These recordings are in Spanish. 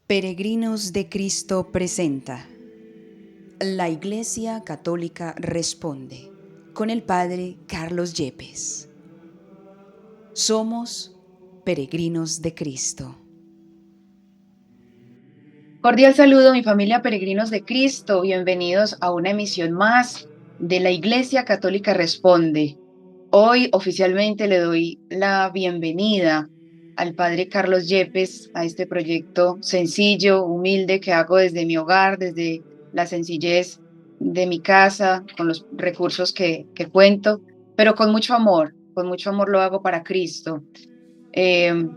Peregrinos de Cristo presenta La Iglesia Católica Responde con el Padre Carlos Yepes. Somos peregrinos de Cristo. Cordial saludo, mi familia Peregrinos de Cristo. Bienvenidos a una emisión más de la Iglesia Católica Responde. Hoy oficialmente le doy la bienvenida al Padre Carlos Yepes a este proyecto sencillo, humilde que hago desde mi hogar, desde la sencillez de mi casa, con los recursos que cuento, pero con mucho amor lo hago para Cristo.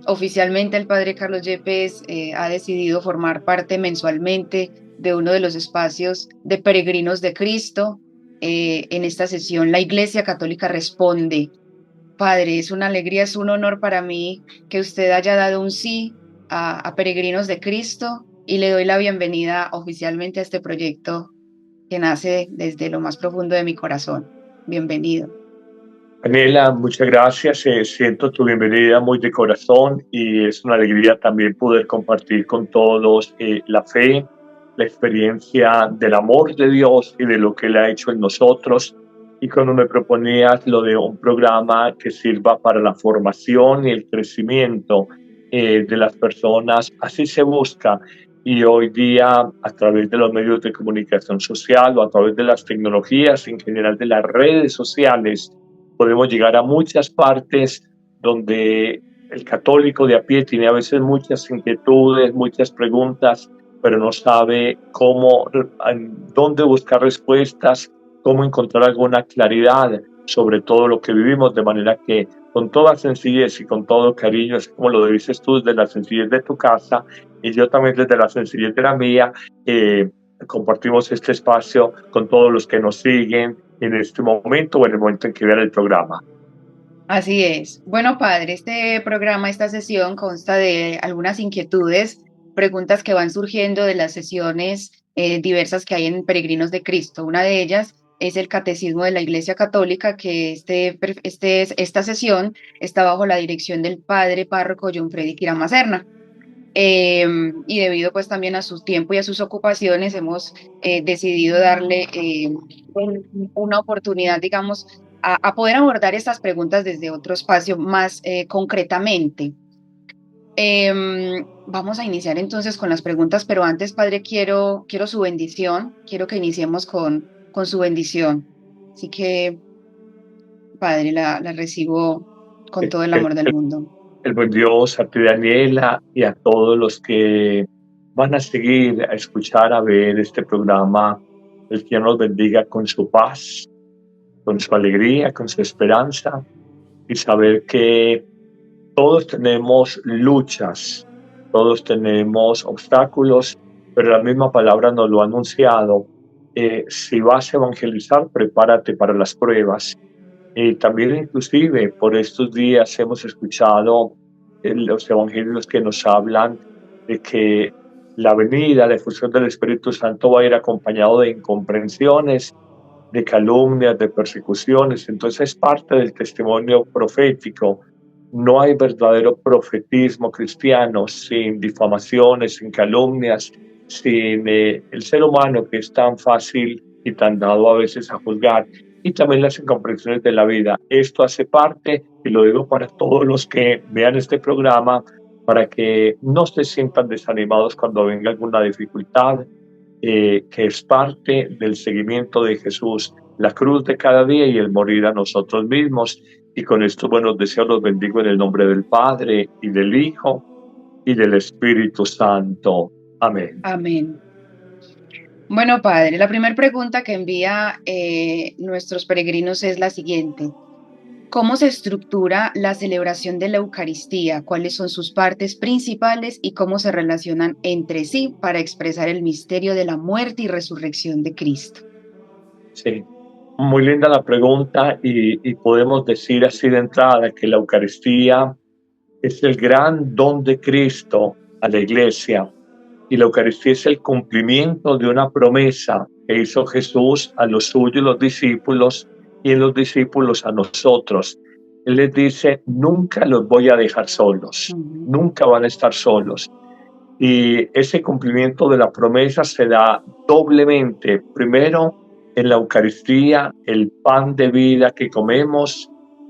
Oficialmente el Padre Carlos Yepes ha decidido formar parte mensualmente de uno de los espacios de Peregrinos de Cristo. En esta sesión, la Iglesia Católica Responde. Padre, es una alegría, es un honor para mí que usted haya dado un sí a Peregrinos de Cristo y le doy la bienvenida oficialmente a este proyecto que nace desde lo más profundo de mi corazón. Bienvenido. Daniela, muchas gracias. Siento tu bienvenida muy de corazón y es una alegría también poder compartir con todos la fe, la experiencia del amor de Dios y de lo que Él ha hecho en nosotros. Y cuando me proponías lo de un programa que sirva para la formación y el crecimiento de las personas, así se busca. Y hoy día, a través de los medios de comunicación social o a través de las tecnologías, en general de las redes sociales, podemos llegar a muchas partes donde el católico de a pie tiene a veces muchas inquietudes, muchas preguntas, pero no sabe dónde buscar respuestas, cómo encontrar alguna claridad sobre todo lo que vivimos, de manera que con toda sencillez y con todo cariño, es como lo dices tú, desde la sencillez de tu casa y yo también desde la sencillez de la mía, compartimos este espacio con todos los que nos siguen en este momento o en el momento en que vean el programa. Así es. Bueno, padre, este programa, esta sesión consta de algunas inquietudes, preguntas que van surgiendo de las sesiones diversas que hay en Peregrinos de Cristo. Una de ellas es el Catecismo de la Iglesia Católica, que esta sesión está bajo la dirección del padre párroco John Freddy Quirama Serna. Y debido pues también a su tiempo y a sus ocupaciones hemos decidido darle una oportunidad, digamos, a poder abordar estas preguntas desde otro espacio más concretamente. Vamos a iniciar entonces con las preguntas, pero antes, padre, quiero su bendición, quiero que iniciemos con su bendición. Así que, padre, la recibo con todo el amor del mundo. El buen Dios, a ti, Daniela, y a todos los que van a seguir, a escuchar, a ver este programa, el Señor nos bendiga con su paz, con su alegría, con su esperanza, y saber que todos tenemos luchas, todos tenemos obstáculos, pero la misma palabra nos lo ha anunciado. Si vas a evangelizar, prepárate para las pruebas. También inclusive por estos días hemos escuchado los evangelios que nos hablan de que la venida, la efusión del Espíritu Santo va a ir acompañado de incomprensiones, de calumnias, de persecuciones. Entonces es parte del testimonio profético. No hay verdadero profetismo cristiano sin difamaciones, sin calumnias, sin el ser humano que es tan fácil y tan dado a veces a juzgar, y también las incomprensiones de la vida. Esto hace parte, y lo digo para todos los que vean este programa, para que no se sientan desanimados cuando venga alguna dificultad, que es parte del seguimiento de Jesús, la cruz de cada día y el morir a nosotros mismos. Y con estos buenos deseos los bendigo en el nombre del Padre, y del Hijo, y del Espíritu Santo. Amén. Amén. Bueno, padre, la primera pregunta que envía nuestros peregrinos es la siguiente. ¿Cómo se estructura la celebración de la Eucaristía? ¿Cuáles son sus partes principales y cómo se relacionan entre sí para expresar el misterio de la muerte y resurrección de Cristo? Sí, muy linda la pregunta y podemos decir así de entrada que la Eucaristía es el gran don de Cristo a la Iglesia, y la Eucaristía es el cumplimiento de una promesa que hizo Jesús a los suyos, los discípulos, y en los discípulos a nosotros. Él les dice: nunca los voy a dejar solos, nunca van a estar solos. Y ese cumplimiento de la promesa se da doblemente. Primero, en la Eucaristía, el pan de vida que comemos,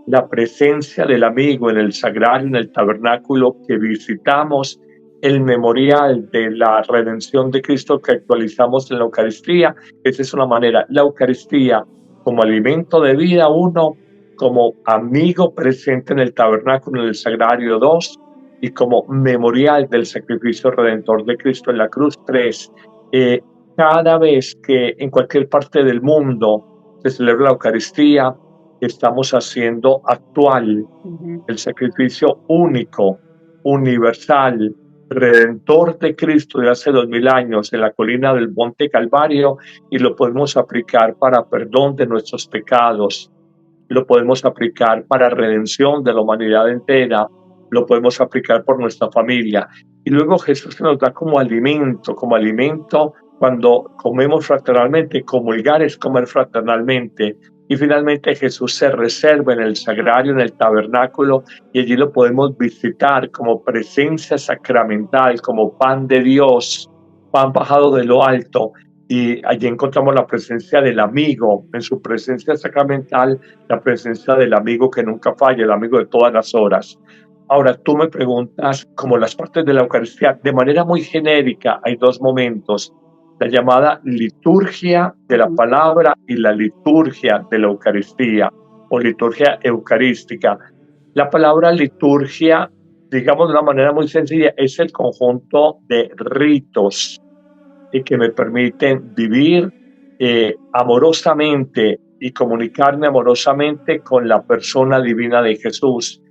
la presencia del amigo en el sagrario, en el tabernáculo que visitamos, el memorial de la redención de Cristo que actualizamos en la Eucaristía. Esa es una manera. La Eucaristía como alimento de vida, uno, como amigo presente en el tabernáculo, en el sagrario, dos, y como memorial del sacrificio redentor de Cristo en la cruz, tres. Cada vez que en cualquier parte del mundo se celebra la Eucaristía, estamos haciendo actual el sacrificio único, universal, redentor de Cristo de hace 2000 años en la colina del Monte Calvario, y lo podemos aplicar para perdón de nuestros pecados, lo podemos aplicar para redención de la humanidad entera, lo podemos aplicar por nuestra familia. Y luego Jesús nos da como alimento cuando comemos fraternalmente. Comulgar es comer fraternalmente. Y finalmente Jesús se reserva en el sagrario, en el tabernáculo, y allí lo podemos visitar como presencia sacramental, como pan de Dios, pan bajado de lo alto. Y allí encontramos la presencia del amigo, en su presencia sacramental, la presencia del amigo que nunca falla, el amigo de todas las horas. Ahora, tú me preguntas, como las partes de la Eucaristía, de manera muy genérica, hay dos momentos: la llamada liturgia de la palabra y la liturgia de la Eucaristía, o liturgia eucarística. La palabra liturgia, digamos de una manera muy sencilla, es el conjunto de ritos y que me permiten vivir amorosamente y comunicarme amorosamente con la persona divina de Jesús.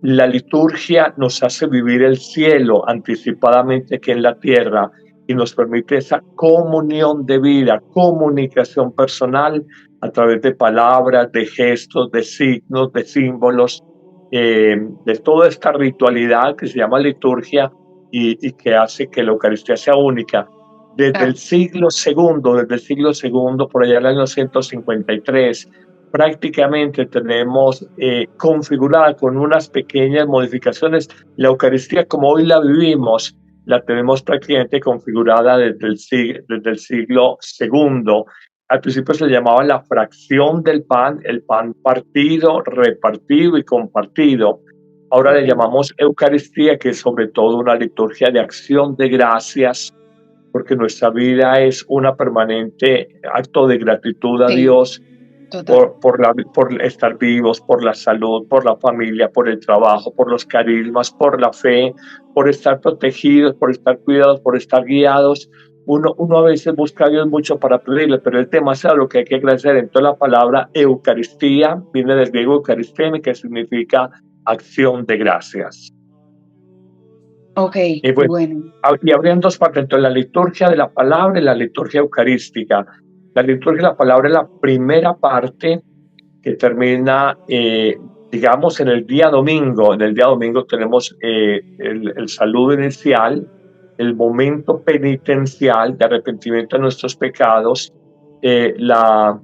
La liturgia nos hace vivir el cielo anticipadamente aquí en la tierra y nos permite esa comunión de vida, comunicación personal a través de palabras, de gestos, de signos, de símbolos, de toda esta ritualidad que se llama liturgia y que hace que la Eucaristía sea única. Desde el siglo segundo, por allá en el año 153, prácticamente tenemos configurada con unas pequeñas modificaciones la Eucaristía como hoy la vivimos. La tenemos prácticamente configurada desde el siglo segundo. Al principio se le llamaba la fracción del pan, el pan partido, repartido y compartido. Ahora le llamamos Eucaristía, que es sobre todo una liturgia de acción de gracias, porque nuestra vida es una permanente acto de gratitud a Dios por estar vivos, por la salud, por la familia, por el trabajo, por los carismas, por la fe, por estar protegidos, por estar cuidados, por estar guiados. Uno a veces busca a Dios mucho para pedirle, pero el tema es a lo que hay que agradecer. Entonces la palabra Eucaristía viene del griego Eucaristeme, que significa acción de gracias. Ok, bueno. Y habrían dos partes, entonces la liturgia de la palabra y la liturgia eucarística. La liturgia de la palabra es la primera parte que termina, digamos, en el día domingo. En el día domingo tenemos el saludo inicial, el momento penitencial de arrepentimiento de nuestros pecados, la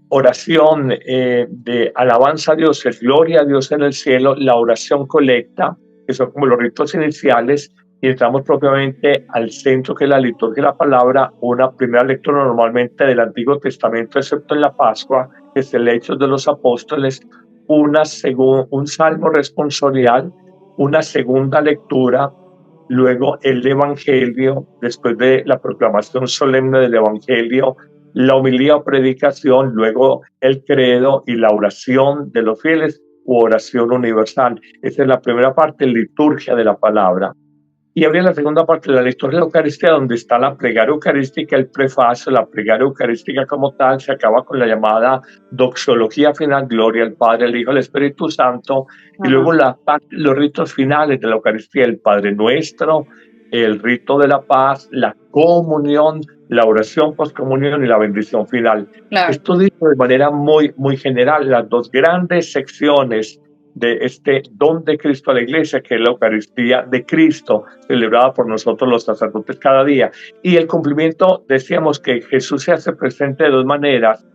oración de alabanza a Dios, es gloria a Dios en el cielo, la oración colecta, que son como los ritos iniciales, y entramos propiamente al centro, que es la liturgia de la palabra, una primera lectura normalmente del Antiguo Testamento, excepto en la Pascua, que es el Hechos de los Apóstoles, un salmo responsorial, una segunda lectura, luego el Evangelio, después de la proclamación solemne del Evangelio, la homilía o predicación, luego el credo y la oración de los fieles u oración universal. Esa es la primera parte, liturgia de la palabra. Y habría la segunda parte de la liturgia de la Eucaristía, donde está la plegaria eucarística, el prefacio. La plegaria eucarística como tal se acaba con la llamada doxología final, gloria al Padre, al Hijo, al Espíritu Santo. Y luego los ritos finales de la Eucaristía, el Padre Nuestro, el rito de la paz, la comunión, la oración postcomunión y la bendición final. Claro. Esto dicho de manera muy, muy general, las dos grandes secciones de este don de Cristo a la Iglesia, que es la Eucaristía de Cristo, celebrada por nosotros los sacerdotes cada día. Y el cumplimiento, decíamos que Jesús se hace presente de dos maneras: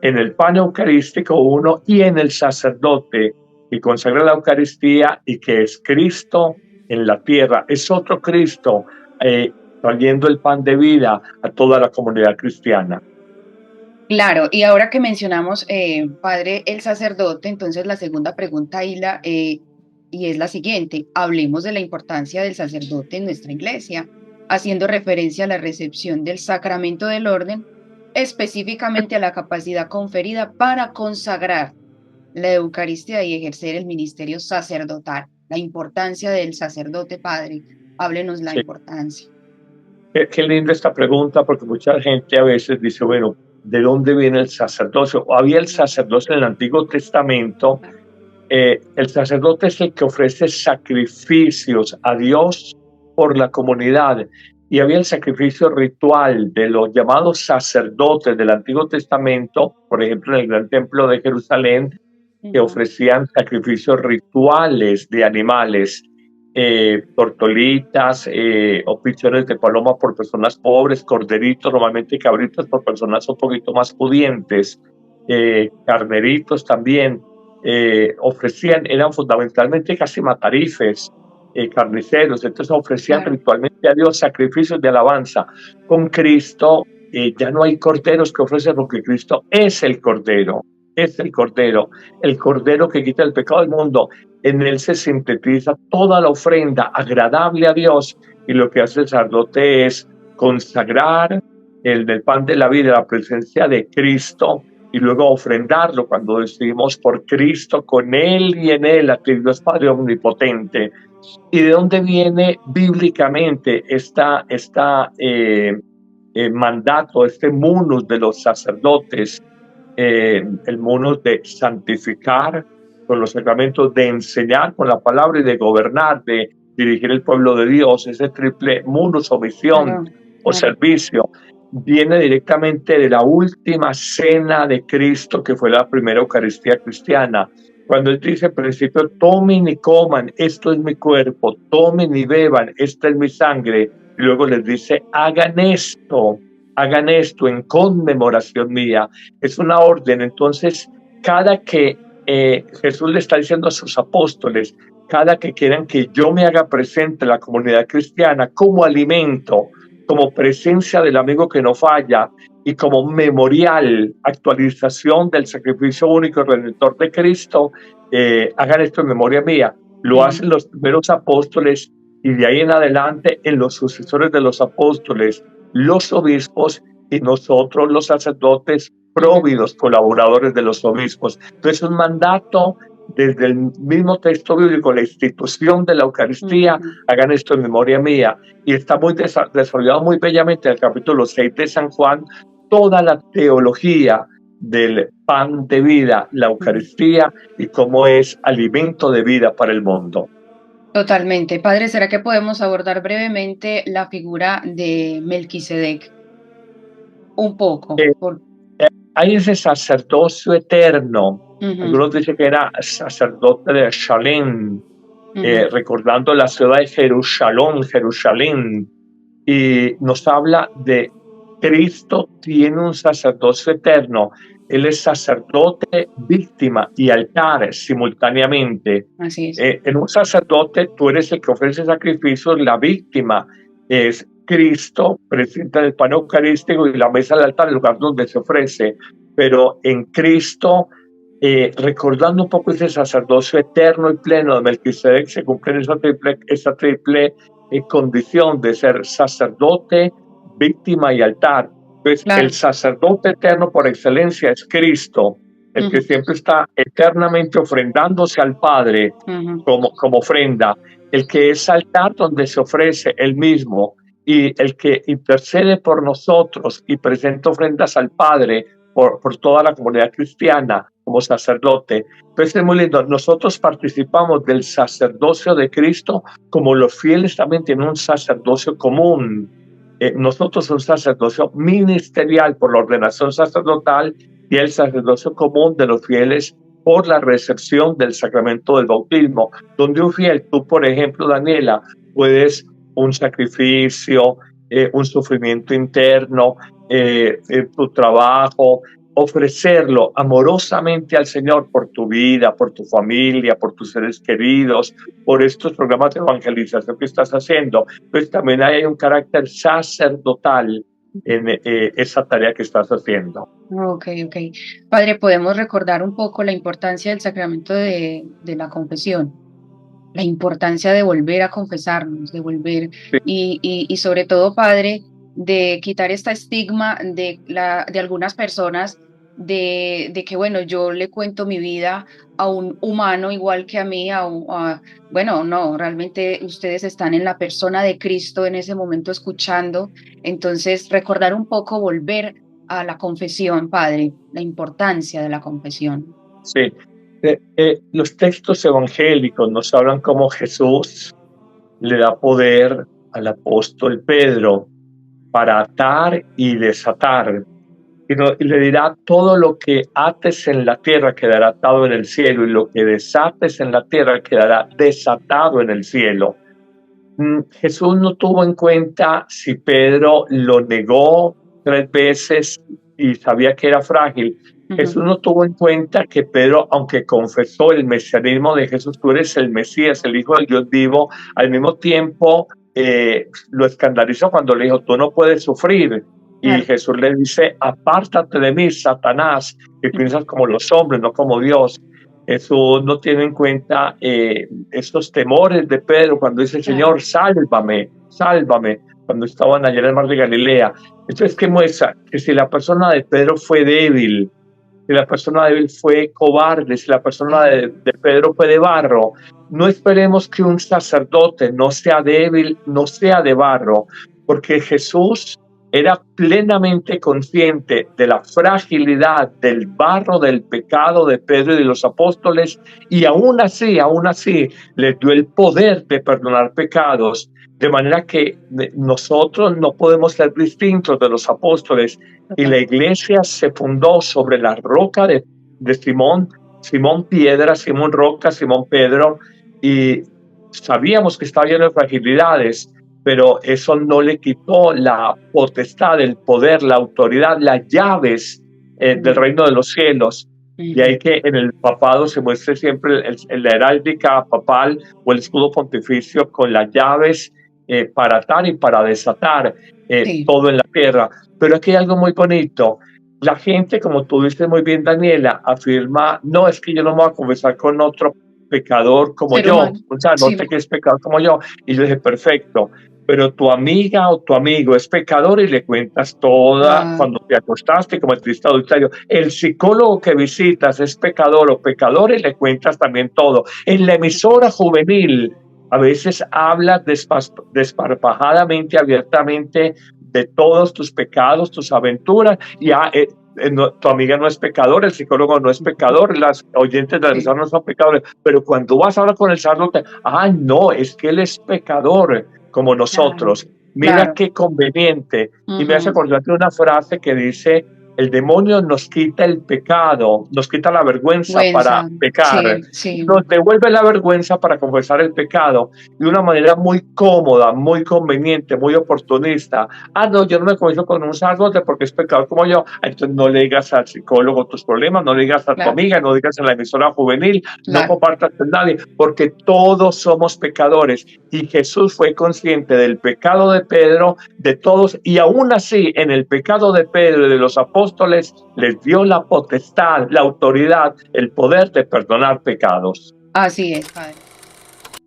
en el pan eucarístico uno, y en el sacerdote que consagra la Eucaristía y que es Cristo en la tierra. Es otro Cristo. trayendo el pan de vida a toda la comunidad cristiana. Claro, y ahora que mencionamos, padre, el sacerdote, entonces la segunda pregunta, y es la siguiente: hablemos de la importancia del sacerdote en nuestra iglesia, haciendo referencia a la recepción del sacramento del orden, específicamente a la capacidad conferida para consagrar la Eucaristía y ejercer el ministerio sacerdotal. La importancia del sacerdote, padre, háblenos la Sí. importancia. Qué linda esta pregunta, porque mucha gente a veces dice, bueno, ¿de dónde viene el sacerdocio? Había el sacerdocio en el Antiguo Testamento. El sacerdote es el que ofrece sacrificios a Dios por la comunidad. Y había el sacrificio ritual de los llamados sacerdotes del Antiguo Testamento, por ejemplo, en el Gran Templo de Jerusalén, que ofrecían sacrificios rituales de animales, tortolitas o pichones de paloma por personas pobres, corderitos, normalmente cabritos por personas un poquito más pudientes, carneritos también. Ofrecían, eran fundamentalmente casi matarifes, carniceros, entonces ofrecían Claro. ritualmente a Dios sacrificios de alabanza. Con Cristo ya no hay corderos que ofrecen, porque Cristo es el cordero el cordero que quita el pecado del mundo. En él se sintetiza toda la ofrenda agradable a Dios, y lo que hace el sacerdote es consagrar el del pan de la vida, la presencia de Cristo, y luego ofrendarlo cuando decidimos por Cristo, con Él y en Él, a Dios Padre Omnipotente. ¿Y de dónde viene bíblicamente mandato, este munus de los sacerdotes? El munus de santificar con los sacramentos, de enseñar con la palabra y de gobernar, de dirigir el pueblo de Dios. Ese triple munus o misión o servicio viene directamente de la última cena de Cristo, que fue la primera Eucaristía cristiana, cuando él dice al principio: tomen y coman, esto es mi cuerpo, tomen y beban, esta es mi sangre. Y luego les dice: hagan esto en conmemoración mía. Es una orden. Entonces, cada que Jesús le está diciendo a sus apóstoles, cada que quieran que yo me haga presente en la comunidad cristiana como alimento, como presencia del amigo que no falla, y como memorial, actualización del sacrificio único y redentor de Cristo, hagan esto en memoria mía. Lo hacen los primeros apóstoles, y de ahí en adelante en los sucesores de los apóstoles, los obispos, y nosotros los sacerdotes, próvidos colaboradores de los obispos. Entonces, un mandato desde el mismo texto bíblico, la institución de la Eucaristía, hagan esto en memoria mía. Y está muy desarrollado muy bellamente en el capítulo 6 de San Juan, toda la teología del pan de vida, la Eucaristía, y cómo es alimento de vida para el mundo. Totalmente. Padre, ¿será que podemos abordar brevemente la figura de Melquisedec? Un poco. Hay ese sacerdocio eterno. Algunos dicen que era sacerdote de Shalem, recordando la ciudad de Jerusalén, y nos habla de Cristo tiene un sacerdocio eterno. Él es sacerdote, víctima y altar simultáneamente. Así es. En un sacerdote tú eres el que ofrece sacrificios, la víctima es Cristo, presenta el pan eucarístico y la mesa del altar, el lugar donde se ofrece. Pero en Cristo, recordando un poco ese sacerdocio eterno y pleno de Melquisedec, se cumple esa triple condición de ser sacerdote, víctima y altar. Entonces, el sacerdote eterno por excelencia es Cristo, el que siempre está eternamente ofrendándose al Padre como ofrenda, el que es altar donde se ofrece él mismo, y el que intercede por nosotros y presenta ofrendas al Padre por toda la comunidad cristiana como sacerdote. Entonces es muy lindo. Nosotros participamos del sacerdocio de Cristo, como los fieles también tienen un sacerdocio común. Nosotros un sacerdocio ministerial por la ordenación sacerdotal, y el sacerdocio común de los fieles por la recepción del sacramento del bautismo, donde un fiel, tú por ejemplo, Daniela, puedes un sacrificio, un sufrimiento interno, tu trabajo, ofrecerlo amorosamente al Señor por tu vida, por tu familia, por tus seres queridos, por estos programas de evangelización que estás haciendo. Pues también hay un carácter sacerdotal en esa tarea que estás haciendo. Ok. Padre, ¿podemos recordar un poco la importancia del sacramento de la confesión? La importancia de volver a confesarnos, de volver, Sí. y sobre todo, Padre, de quitar esta estigma de algunas personas de que, bueno, yo le cuento mi vida a un humano igual que a mí, bueno, no, realmente ustedes están en la persona de Cristo en ese momento escuchando. Entonces, recordar un poco, volver a la confesión, Padre, la importancia de la confesión. Sí. Los textos evangélicos nos hablan cómo Jesús le da poder al apóstol Pedro para atar y desatar. Y le dirá: todo lo que ates en la tierra quedará atado en el cielo, y lo que desates en la tierra quedará desatado en el cielo. Jesús no tuvo en cuenta si Pedro lo negó 3 veces y sabía que era frágil. Jesús no tuvo en cuenta que Pedro, aunque confesó el mesianismo de Jesús, tú eres el Mesías, el Hijo del Dios vivo, al mismo tiempo lo escandalizó cuando le dijo: tú no puedes sufrir. Y Jesús le dice: apártate de mí, Satanás, que piensas como los hombres, no como Dios. Eso no tiene en cuenta estos temores de Pedro cuando dice: Señor, sálvame, sálvame, cuando estaban allá en el mar de Galilea. Entonces, ¿qué muestra? Que si la persona de Pedro fue débil, si la persona débil fue cobarde, si la persona de Pedro fue de barro, no esperemos que un sacerdote no sea débil, no sea de barro, porque Jesús era plenamente consciente de la fragilidad del barro, del pecado de Pedro y de los apóstoles, y aún así les dio el poder de perdonar pecados, de manera que nosotros no podemos ser distintos de los apóstoles. Y la iglesia se fundó sobre la roca de Simón Piedra, Simón Roca, Simón Pedro, y sabíamos que estaba lleno de fragilidades, pero eso no le quitó la potestad, el poder, la autoridad, las llaves del reino de los cielos. Y hay que en el papado se muestre siempre la heráldica papal o el escudo pontificio con las llaves para atar y para desatar todo en la tierra. Pero aquí hay algo muy bonito. La gente, como tú dices muy bien, Daniela, afirma: no, es que yo no me voy a confesar con otro pecador como yo, o sea, no sé qué es pecador como yo. Y yo dije: perfecto, pero tu amiga o tu amigo es pecador y le cuentas toda cuando te acostaste, como el triste adulterio. El psicólogo que visitas es pecador o pecador y le cuentas también todo. En la emisora juvenil a veces hablas desparpajadamente, abiertamente de todos tus pecados, tus aventuras, y tu amiga no es pecador, el psicólogo no es pecador, las oyentes de la emisora no son pecadores, pero cuando vas a hablar con el sacerdote: no, es que él es pecador como nosotros. Mira qué conveniente. Y me hace acordar de una frase que dice: el demonio nos quita el pecado, nos quita la vergüenza para pecar, nos devuelve la vergüenza para confesar el pecado de una manera muy cómoda, muy conveniente, muy oportunista. No, yo no me confieso con un sacerdote porque es pecador como yo. Entonces no le digas al psicólogo tus problemas, no le digas a tu amiga, no digas en la emisora juvenil, no compartas con nadie, porque todos somos pecadores. Y Jesús fue consciente del pecado de Pedro, de todos, y aún así en el pecado de Pedro y de los apóstoles les dio la potestad, la autoridad, el poder de perdonar pecados. Así es, Padre.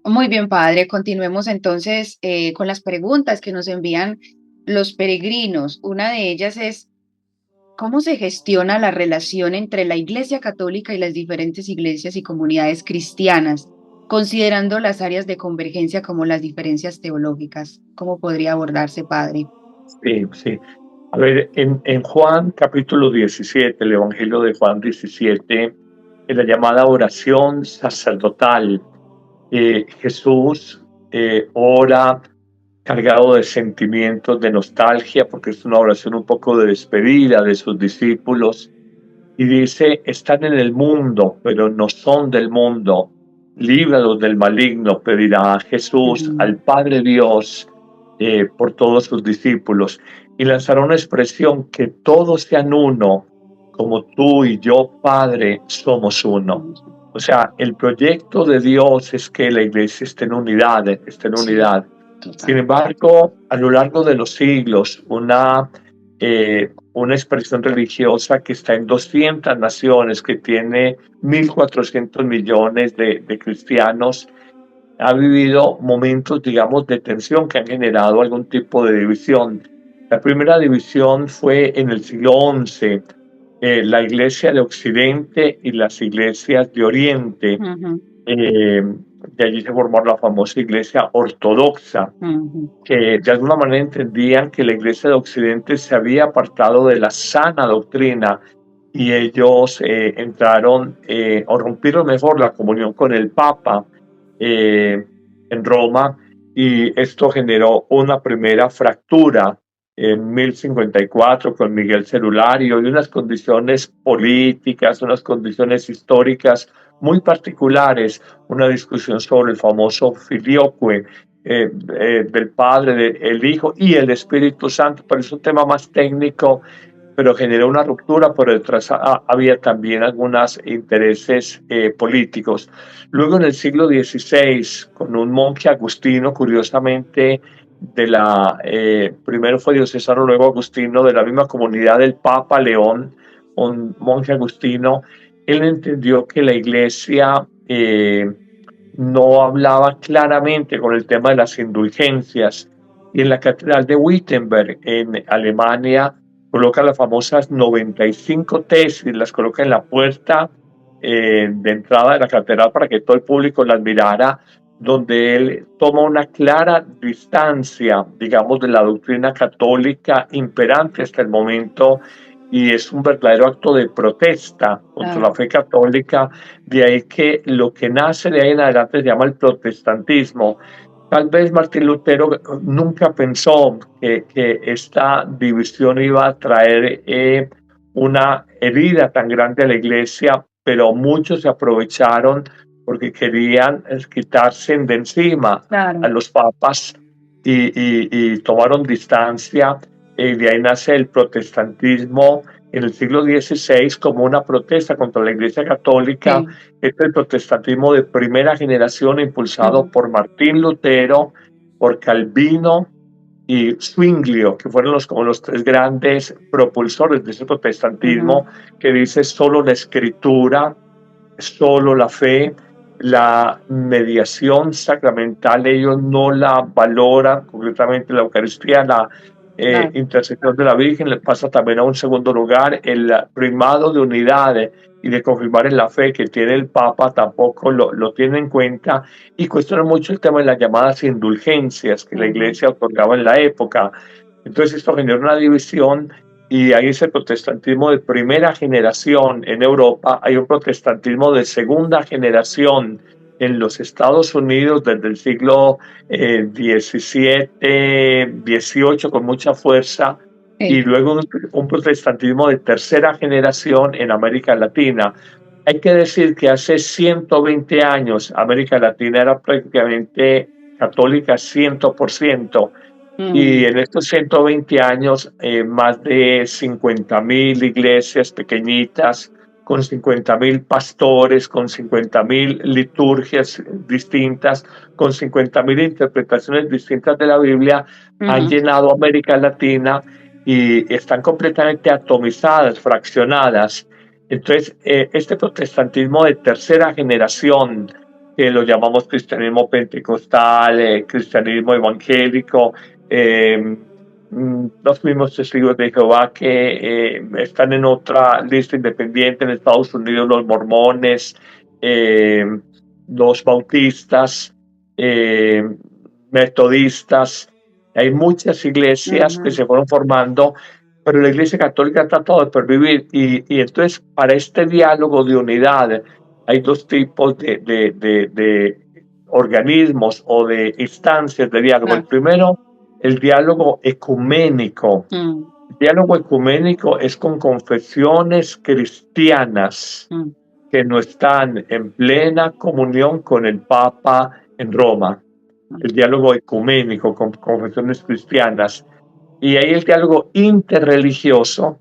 Muy bien, Padre. Continuemos entonces con las preguntas que nos envían los peregrinos. Una de ellas es: ¿cómo se gestiona la relación entre la Iglesia Católica y las diferentes iglesias y comunidades cristianas, considerando las áreas de convergencia como las diferencias teológicas? ¿Cómo podría abordarse, Padre? Sí. A ver, en Juan capítulo 17, el Evangelio de Juan 17, en la llamada oración sacerdotal, Jesús ora cargado de sentimientos de nostalgia, porque es una oración un poco de despedida de sus discípulos, y dice: están en el mundo, pero no son del mundo, líbralos del maligno, pedirá Jesús al Padre Dios por todos sus discípulos, y lanzará una expresión: que todos sean uno, como tú y yo, Padre, somos uno. O sea, el proyecto de Dios es que la iglesia esté en unidad, esté en Sí, unidad. Sin total. embargo, a lo largo de los siglos, una expresión religiosa que está en 200 naciones, que tiene 1.400 millones de cristianos, ha vivido momentos, digamos, de tensión que han generado algún tipo de división. La primera división fue en el siglo XI, la iglesia de Occidente y las iglesias de Oriente. Ujú, Eh, de allí se formó la famosa iglesia ortodoxa, ujú, que de alguna manera entendían que la iglesia de Occidente se había apartado de la sana doctrina y ellos entraron o rompieron mejor la comunión con el Papa eh, en Roma, y esto generó una primera fractura en 1054 con Miguel Celulario, y unas condiciones políticas, unas condiciones históricas muy particulares, una discusión sobre el famoso filioque, del Padre, del Hijo y el Espíritu Santo, pero es un tema más técnico, pero generó una ruptura. Por detrás había también algunos intereses políticos. Luego, en el siglo XVI, con un monje agustino, curiosamente, primero fue diocesano, luego agustino, de la misma comunidad del Papa León, un monje agustino, él entendió que la iglesia no hablaba claramente con el tema de las indulgencias, y en la catedral de Wittenberg, en Alemania, coloca las famosas 95 tesis, las coloca en la puerta de entrada de la catedral para que todo el público las mirara, donde él toma una clara distancia, digamos, de la doctrina católica imperante hasta el momento, y es un verdadero acto de protesta contra la claro. fe católica. De ahí que lo que nace de ahí en adelante se llama el protestantismo. Tal vez Martín Lutero nunca pensó que esta división iba a traer una herida tan grande a la iglesia, pero muchos se aprovecharon porque querían quitarse de encima a Claro. los papas, y tomaron distancia. De ahí nace el protestantismo en el siglo XVI como una protesta contra la Iglesia Católica. Sí. Este es el protestantismo de primera generación, impulsado Ujú, por Martín Lutero, por Calvino y Zwinglio, que fueron como los tres grandes propulsores de ese ujú, protestantismo, que dice solo la escritura, solo la fe, la mediación sacramental ellos no la valoran, concretamente la Eucaristía, la claro. intercesión de la Virgen le pasa también a un segundo lugar. El primado de unidad y de confirmar en la fe que tiene el Papa tampoco lo tiene en cuenta, y cuestiona mucho el tema de las llamadas indulgencias que la Ujú, Iglesia otorgaba en la época. Entonces esto generó una división, y ahí es el protestantismo de primera generación en Europa. Hay un protestantismo de segunda generación en los Estados Unidos desde el siglo XVII, XVIII, con mucha fuerza, y sí. luego un protestantismo de tercera generación en América Latina. Hay que decir que hace 120 años América Latina era prácticamente católica 100%. Y Mm, en estos 120 años, más de 50.000 iglesias pequeñitas, con 50.000 pastores, con 50.000 liturgias distintas, con 50.000 interpretaciones distintas de la Biblia, han ujú, llenado América Latina y están completamente atomizadas, fraccionadas. Entonces, este protestantismo de tercera generación, que lo llamamos cristianismo pentecostal, cristianismo evangélico, eh, los mismos testigos de Jehová, que están en otra lista independiente en Estados Unidos, los mormones, eh, los bautistas, eh, metodistas. Hay muchas iglesias que ujú, se fueron formando, pero la Iglesia Católica ha tratado de pervivir, y entonces para este diálogo de unidad hay dos tipos de organismos o de instancias de diálogo. El claro. primero, el diálogo ecuménico. Mm, El diálogo ecuménico es con confesiones cristianas mm, que no están en plena comunión con el Papa en Roma. mm, El diálogo ecuménico con confesiones cristianas. Y hay el diálogo interreligioso,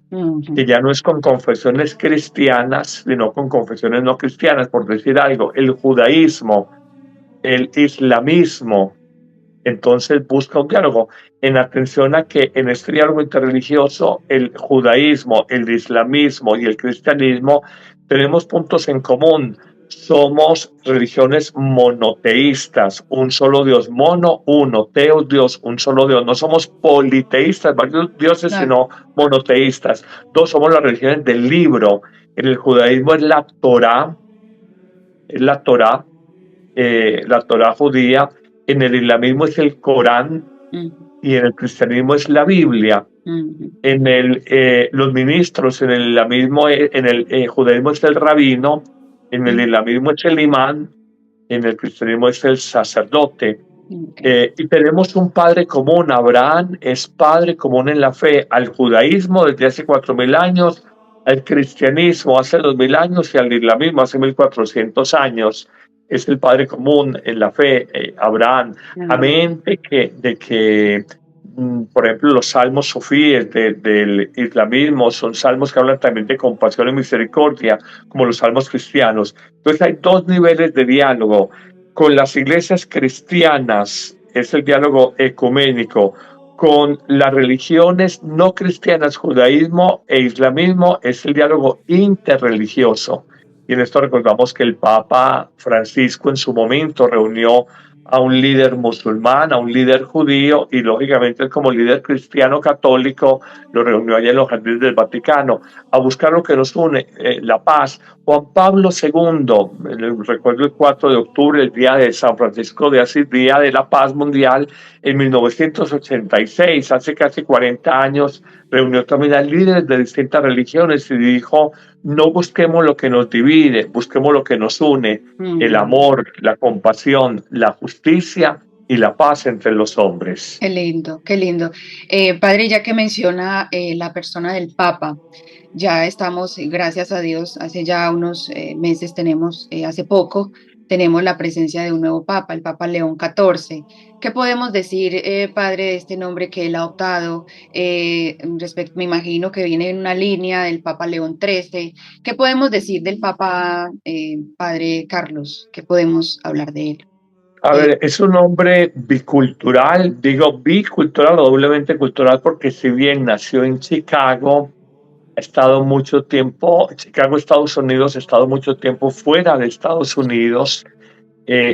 que ya no es con confesiones cristianas, sino con confesiones no cristianas, por decir algo, el judaísmo, el islamismo. Entonces busca un diálogo en atención a que en este diálogo interreligioso el judaísmo, el islamismo y el cristianismo tenemos puntos en común. Somos religiones monoteístas, un solo Dios, mono, uno, teos, Dios, un solo Dios. No somos politeístas, varios dioses, Claro. sino monoteístas. Dos, somos las religiones del libro. En el judaísmo es la Torá judía. En el islamismo es el Corán y en el cristianismo es la Biblia. Los ministros en el islamismo, en el judaísmo es el rabino, en el islamismo es el imán, en el cristianismo es el sacerdote. Y tenemos un padre común. Abraham es padre común en la fe al judaísmo desde hace 4.000 años, al cristianismo hace 2.000 años y al islamismo hace 1.400 años. Es el padre común en la fe, Abraham. Amén de que, por ejemplo, los salmos sufíes del islamismo son salmos que hablan también de compasión y misericordia, como los salmos cristianos. Entonces hay dos niveles de diálogo. Con las iglesias cristianas es el diálogo ecuménico. Con las religiones no cristianas, judaísmo e islamismo, es el diálogo interreligioso. Y en esto recordamos que el Papa Francisco en su momento reunió a un líder musulmán, a un líder judío, y lógicamente como líder cristiano católico lo reunió allá en los jardines del Vaticano a buscar lo que nos une, la paz. Juan Pablo II, recuerdo el 4 de octubre, el día de San Francisco de Asís, Día de la Paz Mundial, en 1986, hace casi 40 años, reunió también a líderes de distintas religiones y dijo: no busquemos lo que nos divide, busquemos lo que nos une, el amor, la compasión, la justicia y la paz entre los hombres. Qué lindo, qué lindo. Padre, ya que menciona la persona del Papa, ya estamos, gracias a Dios, hace ya unos meses hace poco, tenemos la presencia de un nuevo Papa, el Papa León XIV. ¿Qué podemos decir, Padre, de este nombre que él ha optado? Me imagino que viene en una línea del Papa León XIII. ¿Qué podemos decir del Papa, Padre Carlos? ¿Qué podemos hablar de él? A ver, es un hombre bicultural, digo bicultural o doblemente cultural, porque si bien nació en Chicago, ha estado mucho tiempo, Chicago, Estados Unidos, ha estado mucho tiempo fuera de Estados Unidos,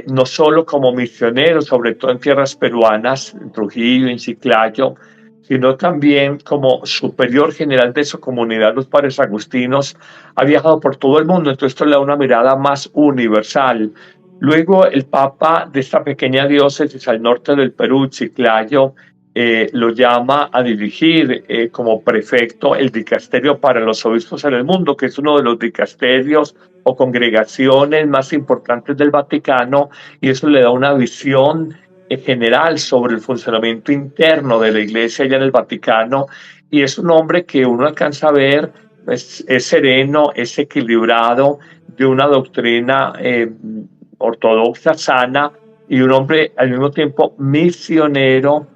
no solo como misionero, sobre todo en tierras peruanas, en Trujillo, en Chiclayo, sino también como superior general de su comunidad, los Padres Agustinos. Ha viajado por todo el mundo, entonces esto le da una mirada más universal. Luego el Papa de esta pequeña diócesis al norte del Perú, Chiclayo, lo llama a dirigir como prefecto el dicasterio para los obispos en el mundo, que es uno de los dicasterios o congregaciones más importantes del Vaticano, y eso le da una visión general sobre el funcionamiento interno de la Iglesia allá en el Vaticano, y es un hombre que uno alcanza a ver, es sereno, es equilibrado, de una doctrina ortodoxa sana, y un hombre al mismo tiempo misionero,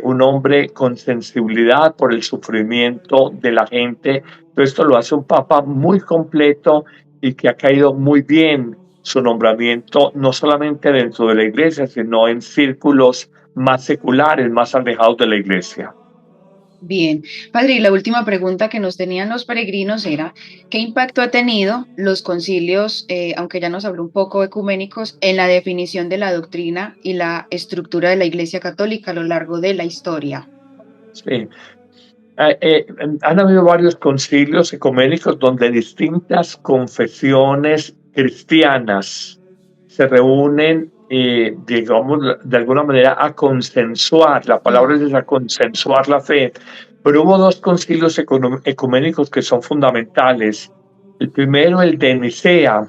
un hombre con sensibilidad por el sufrimiento de la gente. Todo esto lo hace un papa muy completo y que ha caído muy bien su nombramiento, no solamente dentro de la iglesia, sino en círculos más seculares, más alejados de la iglesia. Bien, Padre, y la última pregunta que nos tenían los peregrinos era, ¿qué impacto ha tenido los concilios, aunque ya nos habló un poco ecuménicos, en la definición de la doctrina y la estructura de la Iglesia Católica a lo largo de la historia? Sí. Han habido varios concilios ecuménicos donde distintas confesiones cristianas se reúnen, digamos, de alguna manera a consensuar, la palabra es a consensuar la fe, pero hubo dos concilios ecuménicos que son fundamentales. El primero, el de Nicea,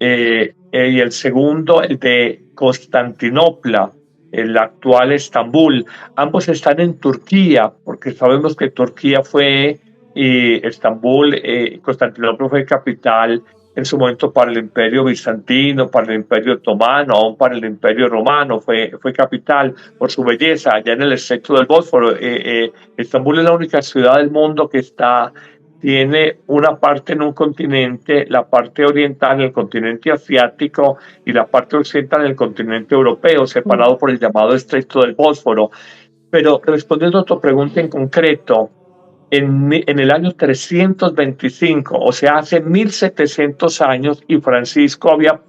y el segundo, el de Constantinopla, el actual Estambul. Ambos están en Turquía, porque sabemos que Turquía fue, y Estambul, Constantinopla fue capital en su momento para el Imperio Bizantino, para el Imperio Otomano, aún para el Imperio Romano, fue capital por su belleza, allá en el estrecho del Bósforo. Estambul es la única ciudad del mundo que tiene una parte en un continente, la parte oriental en el continente asiático y la parte occidental en el continente europeo, separado por el llamado estrecho del Bósforo. Pero respondiendo a tu pregunta en concreto, en el año 325, o sea, hace 1700 años, y Francisco había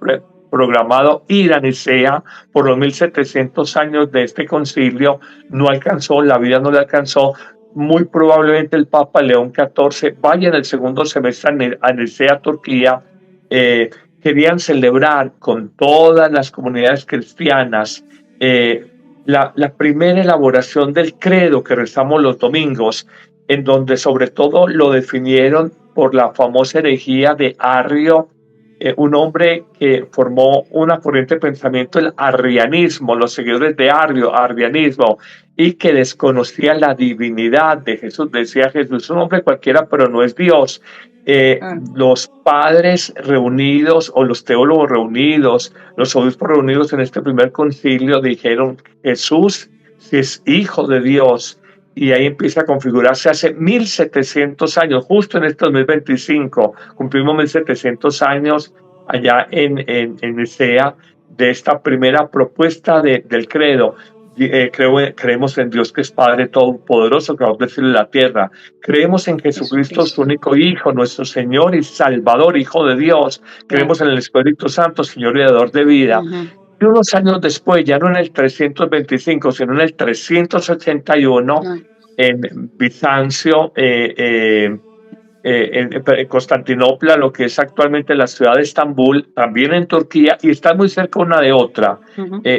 programado ir a Nicea por los 1700 años de este concilio, no alcanzó, la vida no le alcanzó. Muy probablemente el Papa León XIV vaya en el segundo semestre a Nicea, Turquía. Querían celebrar con todas las comunidades cristianas la primera elaboración del credo que rezamos los domingos, en donde sobre todo lo definieron por la famosa herejía de Arrio, un hombre que formó una corriente de pensamiento, el arrianismo, los seguidores de Arrio, arrianismo, y que desconocía la divinidad de Jesús. Decía Jesús es un hombre cualquiera, pero no es Dios. Los padres reunidos o los teólogos reunidos, los obispos reunidos en este primer concilio dijeron Jesús si es hijo de Dios, y ahí empieza a configurarse hace 1700 años, justo en este 2025, cumplimos 1700 años allá en Nicea de esta primera propuesta del credo. Creemos en Dios que es Padre Todopoderoso, creador del cielo y la tierra. Creemos en Jesucristo, su único Hijo, nuestro Señor y Salvador, Hijo de Dios. Creemos en el Espíritu Santo, Señor y dador de vida. Y unos años después, ya no en el 325, sino en el 381, en Bizancio, en Constantinopla, lo que es actualmente la ciudad de Estambul, también en Turquía, y está muy cerca una de otra.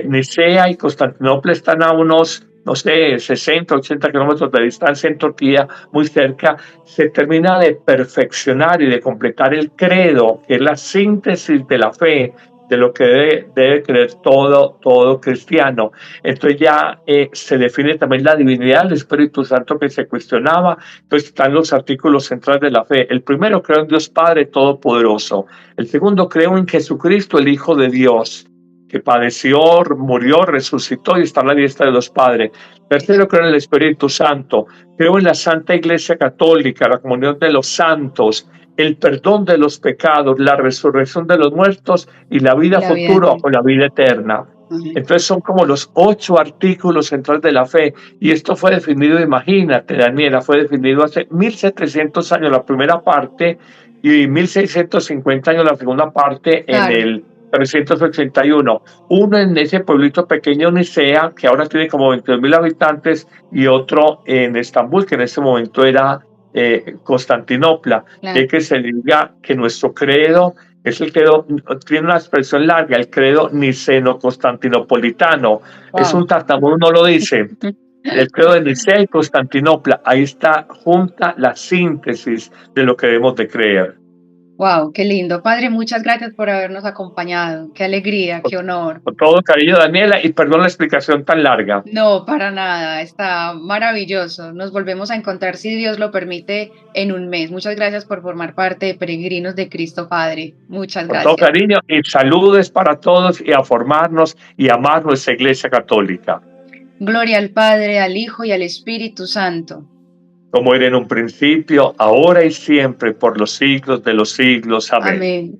Nicea y Constantinopla están a unos, no sé, 60, 80 kilómetros de distancia en Turquía, muy cerca. Se termina de perfeccionar y de completar el credo, que es la síntesis de la fe, de lo que debe creer todo cristiano. Entonces ya se define también la divinidad del Espíritu Santo que se cuestionaba. Entonces están los artículos centrales de la fe. El primero, creo en Dios Padre Todopoderoso. El segundo, creo en Jesucristo, el Hijo de Dios, que padeció, murió, resucitó y está a la diestra de los padres. Tercero, creo en el Espíritu Santo. Creo en la Santa Iglesia Católica, la comunión de los santos, el perdón de los pecados, la resurrección de los muertos y la vida futura o la vida eterna. Entonces son como los 8 artículos centrales de la fe, y esto fue definido, imagínate, Daniela, fue definido hace 1700 años la primera parte y 1650 años la segunda parte, claro, en el 381. Uno en ese pueblito pequeño Nicea, que ahora tiene como 22.000 habitantes, y otro en Estambul, que en ese momento era Constantinopla. Claro. Que se diga que nuestro credo es el credo, tiene una expresión larga, el credo niceno-constantinopolitano. Wow. Es un tartamudo, no lo dice. El credo de Nicea y Constantinopla, ahí está junta la síntesis de lo que debemos de creer. Wow, qué lindo. Padre, muchas gracias por habernos acompañado. Qué alegría, qué honor. Con todo cariño, Daniela, y perdón la explicación tan larga. No, para nada, está maravilloso. Nos volvemos a encontrar, si Dios lo permite, en un mes. Muchas gracias por formar parte de Peregrinos de Cristo, Padre. Muchas gracias. Con todo cariño y saludos para todos, y a formarnos y amar nuestra Iglesia Católica. Gloria al Padre, al Hijo y al Espíritu Santo. Como era en un principio, ahora y siempre, por los siglos de los siglos. Amén. Amén.